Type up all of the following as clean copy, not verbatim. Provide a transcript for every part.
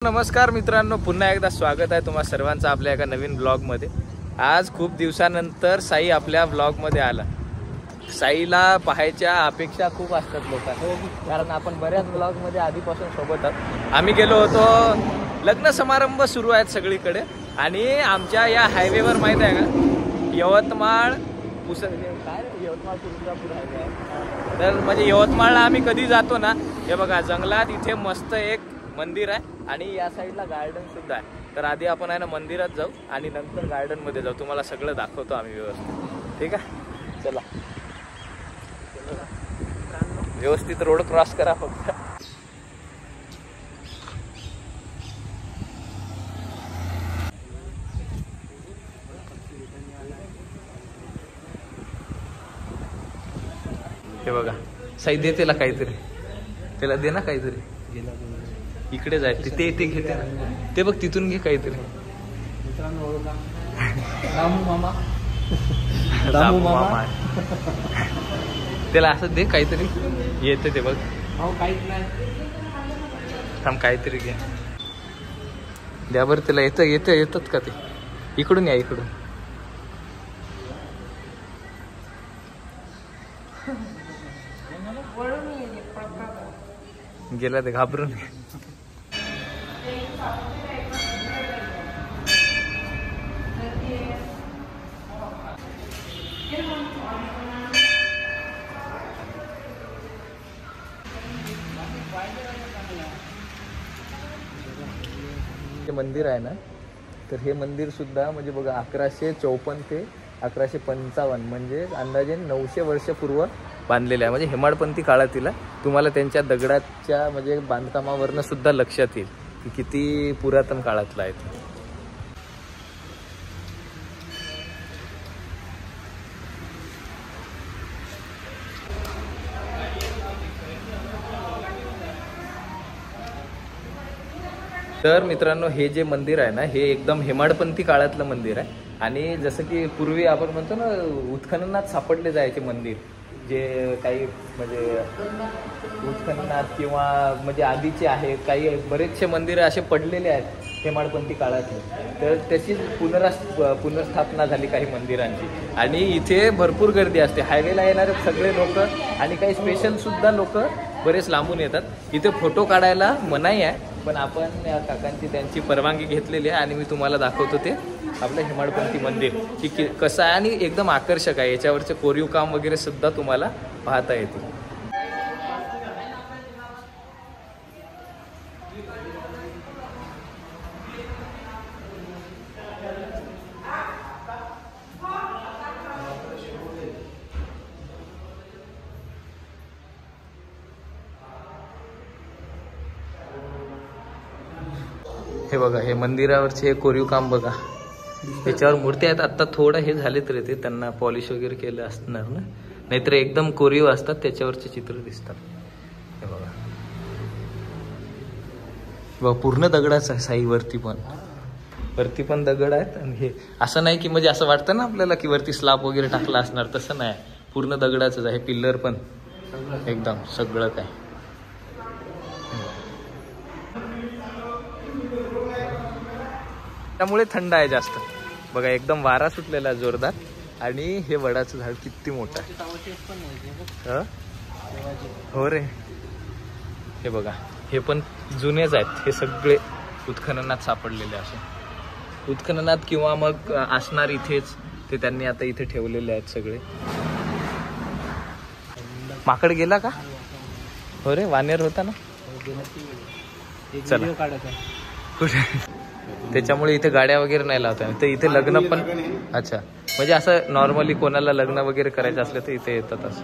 नमस्कार मित्रांनो, पुन्हा एकदा स्वागत आहे तुम्हा सर्वांचं आपल्या एका नवीन ब्लॉगमध्ये। आज खूप दिवसानंतर साई आपल्या ब्लॉगमध्ये आला। साईला पाहायच्या अपेक्षा खूप असतात लोकांना, कारण आपण बऱ्याच ब्लॉगमध्ये आधीपासून सोबत आहोत। आम्ही गेलो होतो, लग्न समारंभ सुरू आहेत सगळीकडे आणि आमच्या या हायवेवर माहीत आहे का, यवतमाळ यवतमाळ तुळजापूर हायवे आहे। तर म्हणजे यवतमाळला आम्ही कधी जातो ना, हे बघा जंगलात इथे मस्त एक मंदिर आहे आणि या साईडला गार्डन सुद्धा आहे। तर आधी आपण आहे ना मंदिरात जाऊ आणि नंतर गार्डन मध्ये जाऊ, तुम्हाला सगळं दाखवतो आम्ही व्यवस्थित। ठीक आहे, चला व्यवस्थित रोड क्रॉस करा फक्त। हे बघा साई दे त्याला काहीतरी, त्याला दे ना काहीतरी। इकडे जाय तिथे ते घेते ते बघ, तिथून घे काहीतरी। रामू मामा त्याला असं दे काहीतरी, येते ते बघ। काहीच नाही, थांब काहीतरी घे, द्या बरं त्याला। येतात का ते? इकडून या, इकडून। गेला ते घाबरून। मंदिर आहे ना, तर हे मंदिर सुद्धा म्हणजे बघा 1154 ते 1155 म्हणजे अंदाजे 900 वर्षपूर्व बांधलेलं आहे। म्हणजे हेमाडपंथी काळातील तुम्हाला त्यांच्या दगडाच्या म्हणजे बांधकामावरनं सुद्धा लक्षात येईल की किती पुरातन काळातलं आहे ते। तर मित्रांनो, हे जे मंदिर आहे ना, हे एकदम हेमाडपंथी काळातलं मंदिर आहे। आणि जसं की पूर्वी आपण म्हणतो ना, उत्खननात सापडले जायचे मंदिर, जे काही म्हणजे उत्खननात किंवा म्हणजे आधीचे आहेत, काही बरेचसे मंदिरं असे पडलेले आहेत हेमाडपंथी काळातले। तर त्याची पुनर्स्थापना झाली काही मंदिरांची आणि इथे भरपूर गर्दी असते। हायवेला येणारे सगळे लोक आणि काही स्पेशल सुद्धा लोक बरेच लांबून येतात। इथे फोटो काढायला मनाई आहे, पण आपण या काकांची त्यांची परवानगी घेतलेली आहे आणि मी तुम्हाला दाखवतो ते आपलं हेमाडपंथी मंदिर की कसं आहे आणि एकदम आकर्षक आहे। याच्यावरचे कोरीव काम वगैरे सुद्धा तुम्हाला पाहता येतील। हे बघा, हे मंदिरावरचे हे कोरीव काम बघा, त्याच्यावर मूर्ती आहेत। आता थोडं हे झाले तरी ते त्यांना पॉलिश वगैरे केलं असणार ना, नाहीतर एकदम कोरीव असतात, त्याच्यावरचे चित्र दिसतात। हे बघा पूर्ण दगडाच आहे साई, वरती पण दगड आहेत। आणि हे असं नाही की म्हणजे असं वाटतं ना आपल्याला की वरती स्लॅब वगैरे टाकला असणार, तसं नाही, पूर्ण दगडाच आहे। पिल्लर पण एकदम सगळं काय। त्यामुळे थंड आहे जास्त, बघा एकदम वारा सुटलेला जोरदार। आणि हे वडाचं झाड किती मोठं आहे, हो रे। हे बघा, हे पण जुनेच आहेत, हे सगळे उत्खननात सापडलेले, असे उत्खननात किंवा मग असणार इथेच, ते त्यांनी आता इथे ठेवलेले आहेत सगळे। माकड गेला का? हो रे, वानेर होता ना। चला कुठे, त्याच्यामुळे इथे गाड्या वगैरे नाही लावता। तर इथे लग्न पण, अच्छा म्हणजे असं नॉर्मली कोणाला लग्न वगैरे करायचं असलं तर इथे येतात असं।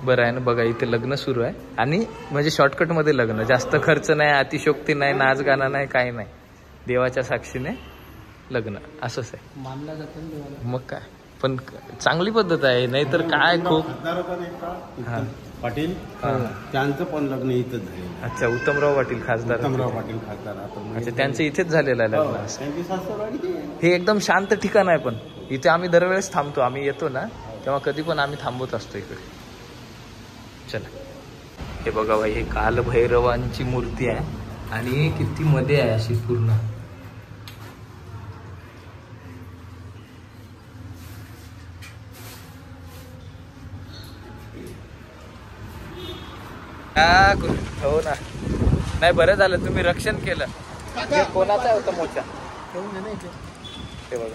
बरं आहे ना, बघा इथे लग्न सुरू आहे आणि म्हणजे शॉर्टकटमध्ये लग्न, जास्त खर्च नाही, अतिशोक्ती नाही, नाच गाणं नाही, काही नाही, देवाच्या साक्षीने लग्न असंच आहे मानला जातं। मग काय, पण चांगली पद्धत आहे, नाहीतर काय खूप पाटील त्यांचं पण लग्न इथंच झालं। अच्छा, उत्तमराव पाटील खासदार, अच्छा त्यांचं इथेच झालेलं आहे लग्न। हे एकदम शांत ठिकाण आहे, पण इथे आम्ही दरवेळेस थांबतो, आम्ही येतो ना तेव्हा कधी पण आम्ही थांबत असतो इकडे। चला, हे बघा भाई, हे कालभैरवांची मूर्ती आहे आणि किती मध्ये आहे अशी पूर्ण. हो ना. नाही बरं झालं तुम्ही रक्षण केलं. हे कोणाचा होता मोचा? ते बघा.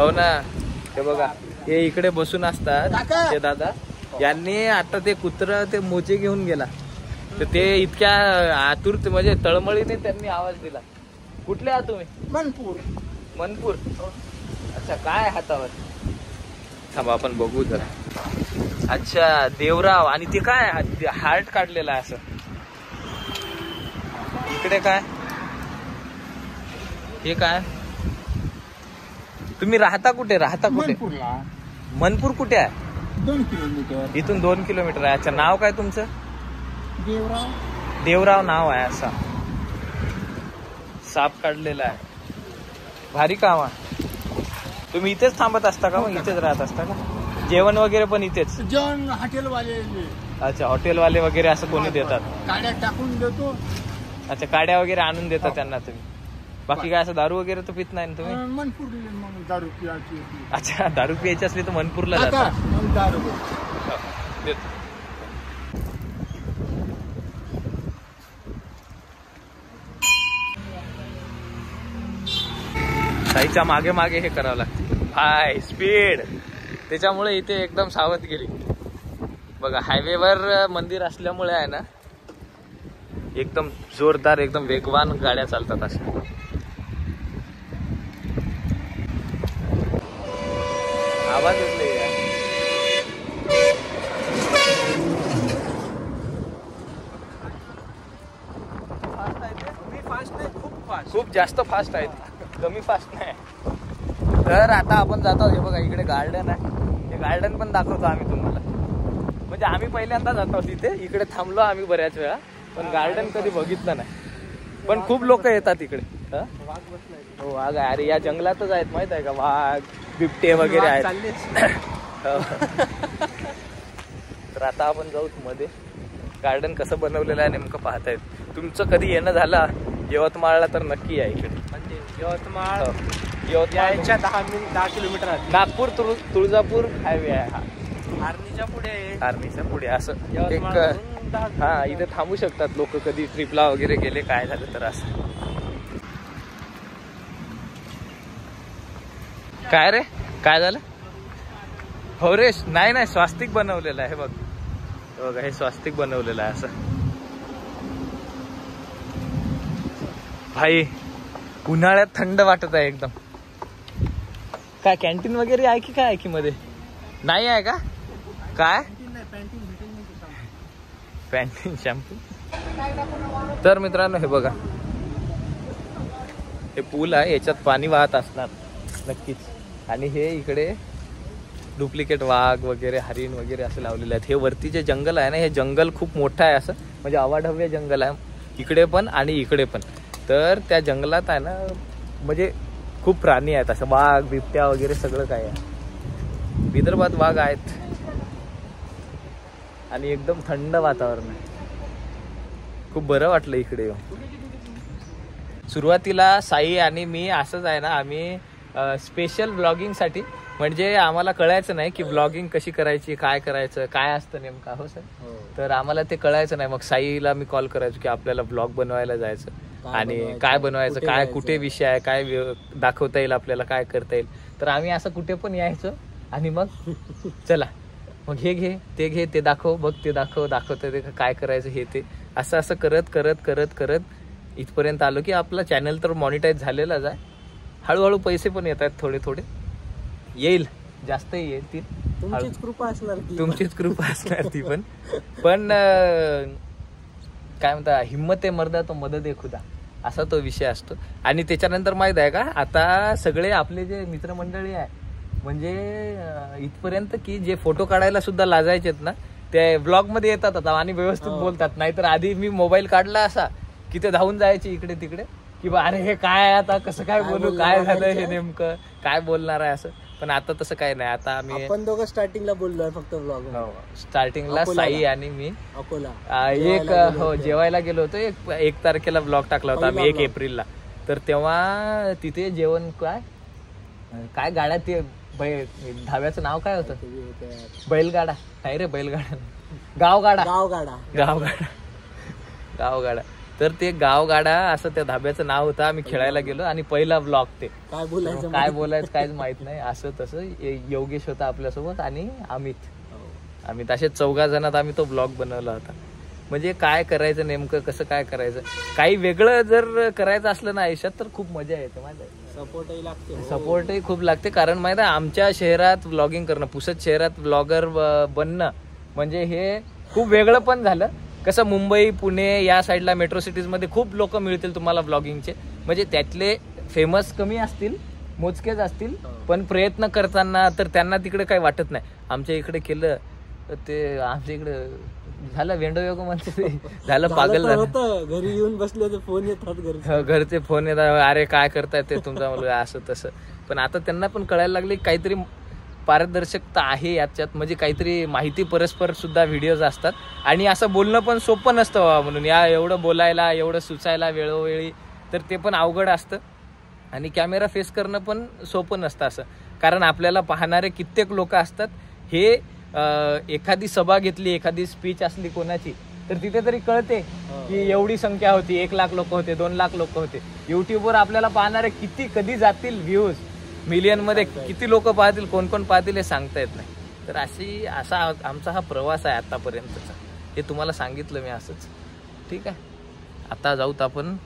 हो ना. ते बघा हे इकडे बसून असतात ते दादा. यांनी आता ते कुत्र ते मोचे घेऊन गेला तर ते इतक्या आतुरते म्हणजे तळमळीने त्यांनी आवाज दिला. कुठले आहात तुम्ही? मनपूर. अच्छा काय हातावर? थांबा आपण बघू जरा. अच्छा देवराव. आणि ते काय हार्ट काढलेला आहे असं. इकडे काय हे काय? तुम्ही राहता कुठे? मनपूर कुठे आहे? 2 किलोमीटर इथून 2 किलोमीटर आहे. अच्छा नाव काय तुमचं? देवराव. देवराव नाव आहे. असा साप काढलेला आहे. भारी काम आहे. तुम्ही इथेच थांबत असता का? मग इथेच राहत असता का? जेवण वगैरे पण इथेच? जेवण हॉटेलवाले. अच्छा हॉटेलवाले वगैरे असं कोणी देतात? गाड्या टाकून देतो. अच्छा काड्या वगैरे आणून देतात त्यांना तुम्ही? बाकी काय असं दारू वगैरे तर पित नाही ना तुम्ही? मनपूर मग दारू पियाची. अच्छा दारू प्यायची असली तर मनपूरला जातात. दारू देतो. साईच्या मागे मागे हे करावं लागतं. High speed. त्याच्यामुळे इथे एकदम सावधगिरी. बघा हायवेवर मंदिर असल्यामुळे आहे ना एकदम जोरदार एकदम वेगवान गाड्या चालतात अशा. आवाज येतोय. खूप जास्त फास्ट आहे. कमी फास्ट नाही. तर आता आपण जातो. हे बघा इकडे गार्डन आहे. हे गार्डन पण दाखवतो आम्ही तुम्हाला. म्हणजे आम्ही पहिल्यांदा जातो तिथे. इकडे थांबलो आम्ही बऱ्याच वेळा पण गार्डन कधी बघितलं नाही. पण खूप लोक येतात इकडे. हो वाघ आहे. अरे या जंगलातच आहेत माहित आहे का? वाघ बिबटे वगैरे आहेत. तर आता आपण जाऊ मध्ये. गार्डन कसं बनवलेलं आहे नेमकं पाहतायत. तुमचं कधी येणं झालं यवतमाळला तर नक्की या इकडे. म्हणजे यवतमाळ यवतमाळच्या 10 किलोमीटर आहे. नागपूर तुळजापूर हायवे आहे हा. आर्मीच्या पुढे असं एक. हा इथे थांबू शकतात लोक कधी ट्रिपला वगैरे गेले काय झालं तर. असं काय रे काय झालं? हो रे नाही स्वास्तिक बनवलेलं आहे. बघ हे स्वास्तिक बनवलेलं आहे असं. भाई उन्हाळ्यात थंड वाटत आहे एकदम. काय कॅन्टीन वगैरे आहे की काय आहे की मध्ये? नाही आहे का? काय पॅन्टीन शॅम्पू. तर मित्रांनो हे बघा हे पूल आहे. याच्यात पाणी वाहत असणार नक्कीच. आणि हे इकडे डुप्लिकेट वाघ वगैरे हरिण वगैरे असे लावलेले आहेत. हे वरती जे जंगल आहे ना हे जंगल खूप मोठं आहे. असं म्हणजे अवाढव्य जंगल आहे इकडे पण आणि इकडे पण. तर त्या जंगलात आहे ना म्हणजे खूप प्राणी आहेत असं वाघ बिबट्या वगैरे सगळं काय आहे. विदर्भात वाघ आहेत. आणि एकदम थंड वातावरण आहे. खूप बरं वाटलं इकडे येऊन. सुरुवातीला साई आणि मी असंच आहे ना आम्ही स्पेशल ब्लॉगिंगसाठी म्हणजे आम्हाला कळायचं नाही की ब्लॉगिंग कशी करायची काय करायचं काय असतं नेमकं. हो सर. तर आम्हाला ते कळायचं नाही. मग साईला मी कॉल करायचो की आपल्याला ब्लॉग बनवायला जायचं आणि काय बनवायचं काय कुठे विषय आहे काय दाखवता येईल आपल्याला काय करता येईल. तर आम्ही असं कुठे पण यायचो आणि मग चला मग हे घे ते दाखव बघ ते दाखवतं ते काय करायचं हे ते असं करत करत करत करत इथपर्यंत आलो की आपला चॅनल तर मॉनिटाईज झालेलाच आहे. हळूहळू पैसे पण येत आहेत थोडे थोडे. येईल जास्तही येतील. तुमचीच कृपा असणार ती पण काय म्हणता हिम्मत आहे मर्दा तो मदद आहे खुदा असा तो विषय असतो. आणि त्याच्यानंतर माहित आहे का आता सगळे आपले जे मित्रमंडळी आहे म्हणजे इथपर्यंत की जे फोटो काढायला सुद्धा लाजायचेत ना ते ब्लॉग मध्ये येतात आता आणि व्यवस्थित बोलतात. नाहीतर आधी मी मोबाईल काढला असा की ते धावून जायचे इकडे तिकडे की अरे हे काय आता कसं काय बोलू काय झालं हे नेमकं काय बोलणार आहे असं. पण आता तसं काही नाही. आता आम्ही आपण दोघं स्टार्टिंगला बोललोय फक्त ब्लॉग स्टार्टिंगला अकोल्याला. साई आणि मी अकोला एक जेवायला गेलो होतो. 1 तारखेला ब्लॉग टाकला होता आम्ही, 1 एप्रिलला. तर तेव्हा तिथे जेवण काय गाड्या ते धाब्याचं नाव काय होतं? बैलगाडा नाही रे, बैलगाडा गावगाडा. तर ते गावगाडा असं त्या धाब्याचं नाव होतं. आम्ही खेळायला गेलो आणि पहिला ब्लॉग ते काय बोलायचं काहीच माहित नाही. असं तसं योगेश होता आपल्यासोबत आणि अमित असे 4 जणात आम्ही तो ब्लॉग बनवला होता. म्हणजे काय करायचं नेमकं, कसं काय करायचं, काही वेगळं जर करायचं असलं ना आयुष्यात तर खूप मजा येते. माहिती सपोर्टही खूप लागते. कारण माहिती आहे आमच्या शहरात व्लॉगिंग करणं, पुसद शहरात व्लॉगर बनणं म्हणजे हे खूप वेगळं पण झालं. कसं मुंबई पुणे या साईडला मेट्रो सिटीजमध्ये खूप लोक मिळतील तुम्हाला व्लॉगिंगचे, म्हणजे त्यातले फेमस कमी असतील, मोजकेच असतील, पण प्रयत्न करताना तर त्यांना तिकडे काही वाटत नाही. आमच्या इकडे केलं ते आमच्या इकडे झालं वेंडोयोग म्हणते झालं पागल झालं. घरी येऊन बसले तर फोन येतात, घरचे फोन येतात, अरे काय करताय ते तुमचा मुलगा असं तसं. पण आता त्यांना पण कळायला लागले काहीतरी पारदर्शकता आहे याच्यात, म्हणजे काहीतरी माहिती परस्पर सुद्धा व्हिडिओज असतात. आणि असं बोलणं पण सोपं नसतं बाबा, म्हणून एवढं बोलायला एवढं सुचायला वेळोवेळी तर ते पण अवघड असतं. आणि कॅमेरा फेस करणं पण सोपं नसतं असं, कारण आपल्याला पाहणारे कित्येक लोक असतात. हे एखादी सभा घेतली, एखादी स्पीच असली कोणाची, तर तिथे तरी कळते की एवढी संख्या होती, 1 लाख लोक होते, 2 लाख लोक होते. युट्यूबवर आपल्याला पाहणारे कधी जातील व्ह्यूज, मिलियन मध्ये किती लोक पाहतील, कोण कोण पाहतील हे सांगता येत नाही. तर असा आमचा हा प्रवास आहे आतापर्यंतचा. हे तुम्हाला सांगितलं मी असंच. ठीक आहे, आता जाऊत आपण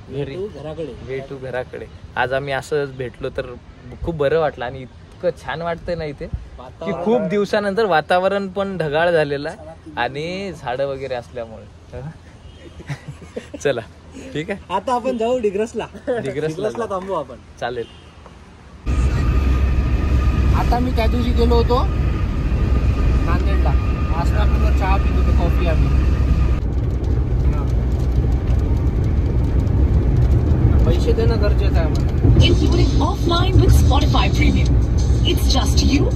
भेटू घराकडे. आज आम्ही असंच भेटलो तर खूप बरं वाटलं आणि इतकं छान वाटतंय ना इथे की खूप दिवसानंतर. वातावरण पण ढगाळ झालेलं आणि झाडं वगैरे असल्यामुळे. चला ठीक आहे, आता आपण जाऊ डिग्रसला थांबू आपण. चालेल. आता मी त्या दिवशी गेलो होतो नांदेडला, आसनापूरवर चहा पित होतो, कॉफी आम्ही. पैसे देणं गरजेचं आहे आम्हाला. Including offline with Spotify Premium. It's just you